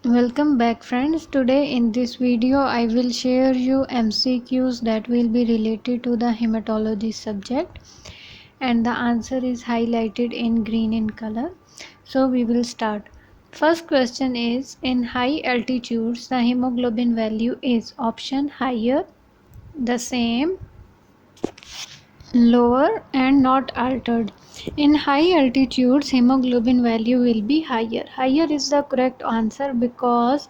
Welcome back friends. Today in this video I will share you MCQs that will be related to the hematology subject, and the answer is highlighted in green in color. So we will start. First question is, in high altitudes the hemoglobin value is option higher, the same, lower and not altered. In high altitudes hemoglobin value will be higher. Higher is the correct answer because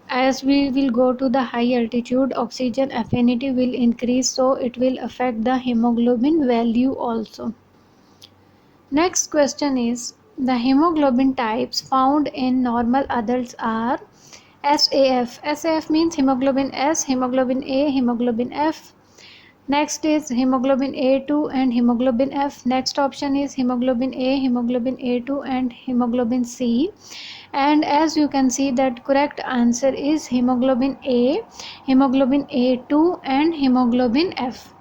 as we will go to the high altitude oxygen affinity will increase, so it will affect the hemoglobin value also. Next question is, the hemoglobin types found in normal adults are SAF. SAF means hemoglobin S, hemoglobin A, hemoglobin F. Next is hemoglobin A2 and hemoglobin F. Next option is hemoglobin A, hemoglobin A2 and hemoglobin C. And as you can see that correct answer is hemoglobin A, hemoglobin A2 and hemoglobin F.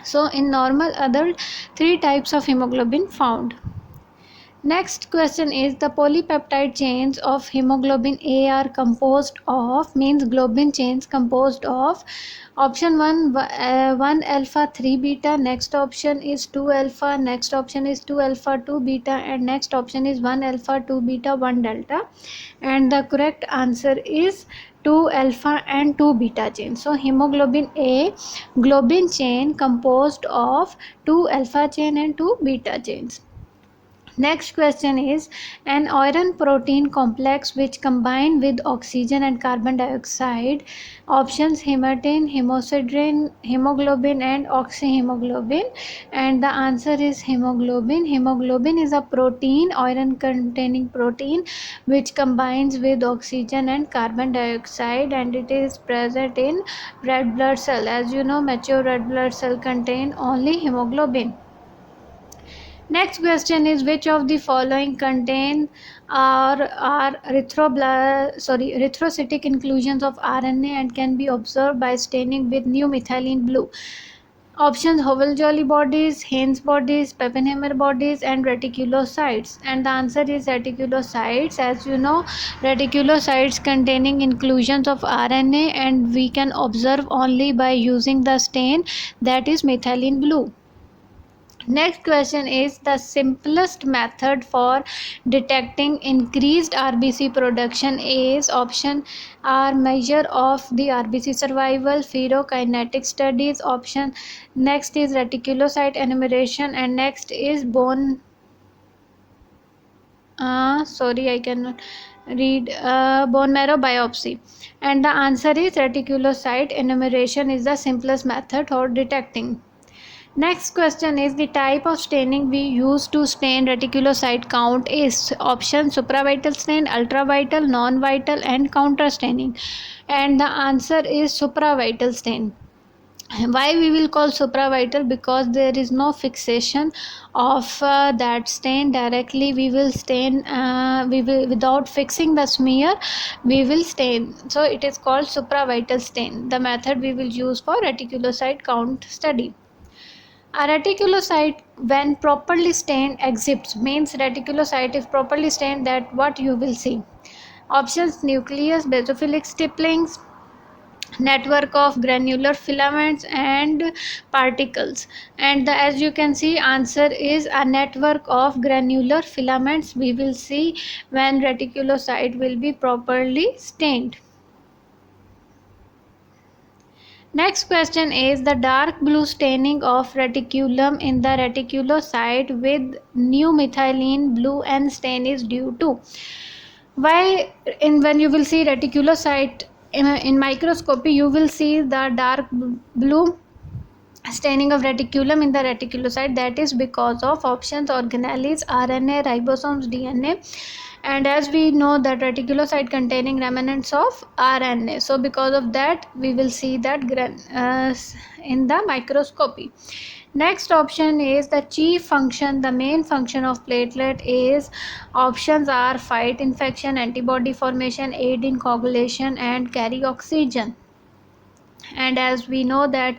So in normal adult, three types of hemoglobin found. Next question is, the polypeptide chains of hemoglobin A are composed of, means globin chains composed of option 1 1 alpha 3 beta, next option is 2 alpha, next option is 2 alpha 2 beta, and next option is 1 alpha 2 beta 1 delta, and the correct answer is 2 alpha and 2 beta chain. So hemoglobin A globin chain composed of 2 alpha chain and 2 beta chains. Next question is, an iron protein complex which combine with oxygen and carbon dioxide, options hematine, hemosiderin, hemoglobin and oxyhemoglobin, and the answer is hemoglobin. Hemoglobin is a protein, iron containing protein which combines with oxygen and carbon dioxide, and it is present in red blood cell. As you know, mature red blood cell contain only hemoglobin. Next question is, which of the following contain are erythrocytic inclusions of RNA and can be observed by staining with new methylene blue? Options: Hobble-Jolly bodies, Haynes bodies, Pappenheimer bodies, and reticulocytes. And the answer is reticulocytes. As you know, reticulocytes containing inclusions of RNA, and we can observe only by using the stain, that is methylene blue. Next question is, the simplest method for detecting increased RBC production is option are measure of the RBC survival, pherokinetic studies, option next is reticulocyte enumeration, and next is bone sorry I cannot read bone marrow biopsy, and the answer is reticulocyte enumeration is the simplest method for detecting. Next question is, the type of staining we use to stain reticulocyte count is option supravital stain, ultravital, non-vital, and counter staining, and the answer is supravital stain. Why we will call supravital? Because there is no fixation of that stain directly. We will stain, we will without fixing the smear we will stain, so it is called supravital stain, the method we will use for reticulocyte count study. A reticulocyte when properly stained exhibits, means reticulocyte if properly stained, that what you will see. Options: nucleus, basophilic stipplings, network of granular filaments, and particles. And as you can see, answer is a network of granular filaments we will see when reticulocyte will be properly stained. Next question is, the dark blue staining of reticulum in the reticulocyte with new methylene blue N stain is due to. Why? When you will see reticulocyte in microscopy, you will see the dark blue staining of reticulum in the reticulocyte. That is because of options organelles, RNA, ribosomes, DNA, and as we know that reticulocyte containing remnants of RNA, so because of that we will see that in the microscopy. Next option is, the chief function, the main function of platelet is, options are fight infection, antibody formation, aid in coagulation, and carry oxygen. And as we know that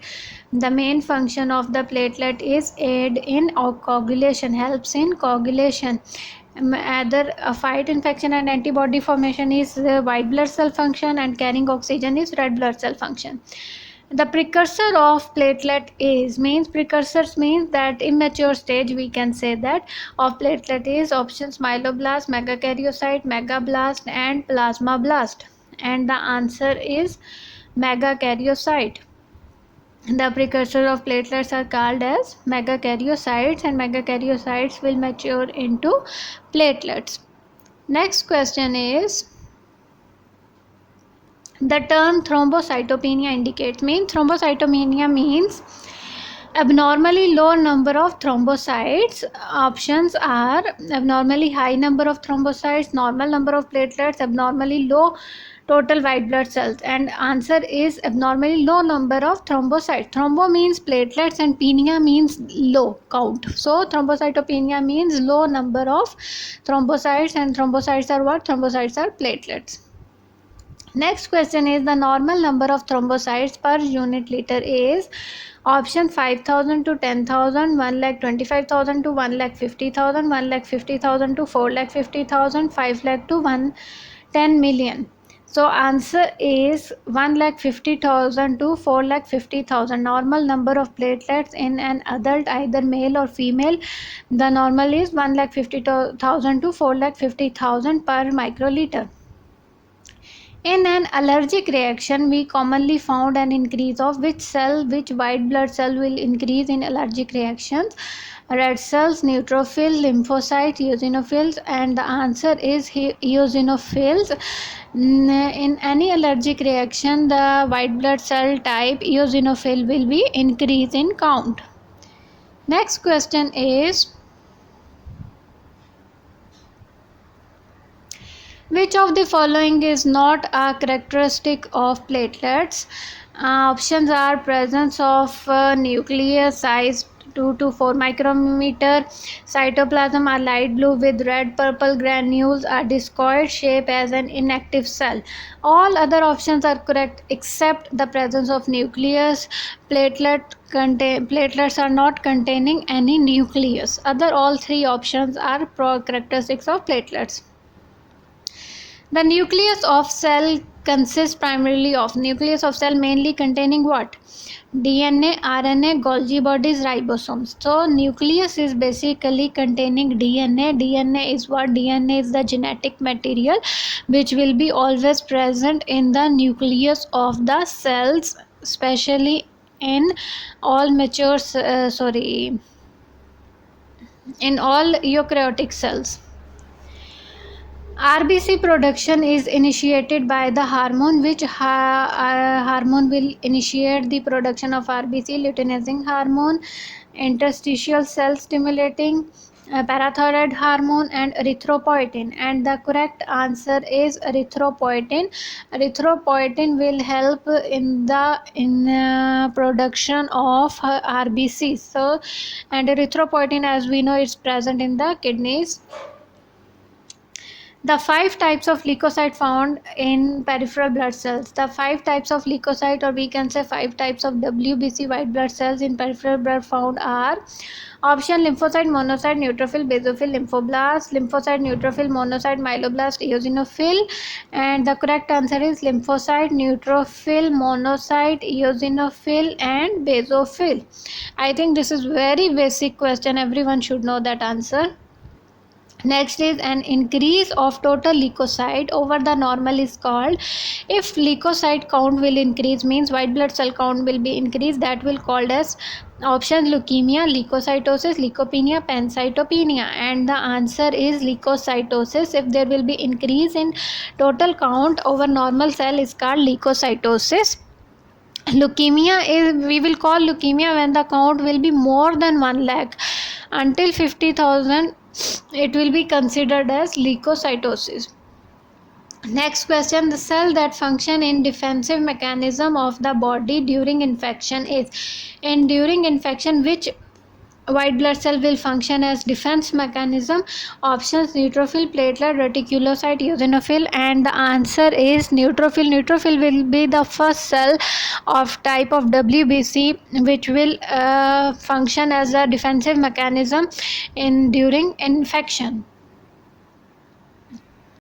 the main function of the platelet is aid in coagulation, helps in coagulation. Other fight infection and antibody formation is white blood cell function, and carrying oxygen is red blood cell function. The precursor of platelet is means precursors means that immature stage, we can say that, of platelet is options myeloblast, megakaryocyte, megablast and plasmablast, and the answer is megakaryocyte. The precursor of platelets are called as megakaryocytes, and megakaryocytes will mature into platelets. Next question is, the term thrombocytopenia indicates, means thrombocytopenia means abnormally low number of thrombocytes. Options are abnormally high number of thrombocytes, normal number of platelets, abnormally low total white blood cells, and answer is abnormally low number of thrombocytes. Thrombo means platelets and penia means low count. So thrombocytopenia means low number of thrombocytes, and thrombocytes are what? Thrombocytes are platelets. Next question is, the normal number of thrombocytes per unit liter is option 5,000 to 10,000, 1,25,000 to 1,50,000, 1,50,000 to 4,50,000, 5 lakh to 110 million. So answer is 1,50,000 to 4,50,000. Normal number of platelets in an adult, either male or female, the normal is 1,50,000 to 4,50,000 per microliter. In an allergic reaction, we commonly found an increase of which cell, which white blood cell will increase in allergic reactions? Red cells, neutrophils, lymphocytes, eosinophils, and the answer is eosinophils. In any allergic reaction, the white blood cell type eosinophil will be increase in count. Next question is, which of the following is not a characteristic of platelets? Options are presence of nucleus size 2 to 4 micrometer, cytoplasm are light blue with red purple granules, a discoid shape as an inactive cell. All other options are correct except the presence of nucleus. Platelets are not containing any nucleus. Other all three options are characteristics of platelets. The nucleus of cell consists primarily of nucleus of cell mainly containing what? DNA, RNA, Golgi bodies, ribosomes. So nucleus is basically containing DNA. DNA is what? DNA is the genetic material which will be always present in the nucleus of the cells, especially in all mature in all eukaryotic cells. RBC production is initiated by the hormone. Which hormone will initiate the production of RBC? Luteinizing hormone, interstitial cell stimulating, parathyroid hormone, and erythropoietin. And the correct answer is erythropoietin. Erythropoietin will help in the production of RBC. So, and erythropoietin, as we know, is present in the kidneys. The 5 types of leukocyte found in peripheral blood cells. The 5 types of leukocyte, or we can say 5 types of WBC white blood cells in peripheral blood found are option lymphocyte, monocyte, neutrophil, basophil, lymphoblast, lymphocyte, neutrophil, monocyte, myeloblast, eosinophil, and the correct answer is lymphocyte, neutrophil, monocyte, eosinophil, and basophil. I think this is very basic question. Everyone should know that answer. Next is, an increase of total leukocyte over the normal is called, if leukocyte count will increase means white blood cell count will be increased, that will called as option leukemia, leukocytosis, leukopenia, pancytopenia, and the answer is leukocytosis. If there will be increase in total count over normal cell is called leukocytosis. Leukemia is, we will call leukemia when the count will be more than 1 lakh. Until 50,000 it will be considered as leukocytosis. Next question, the cell that function in defensive mechanism of the body during infection is, and during infection which white blood cell will function as defense mechanism? Options neutrophil, platelet, reticulocyte, eosinophil, and the answer is neutrophil. Neutrophil will be the first cell of type of WBC which will function as a defensive mechanism in during infection.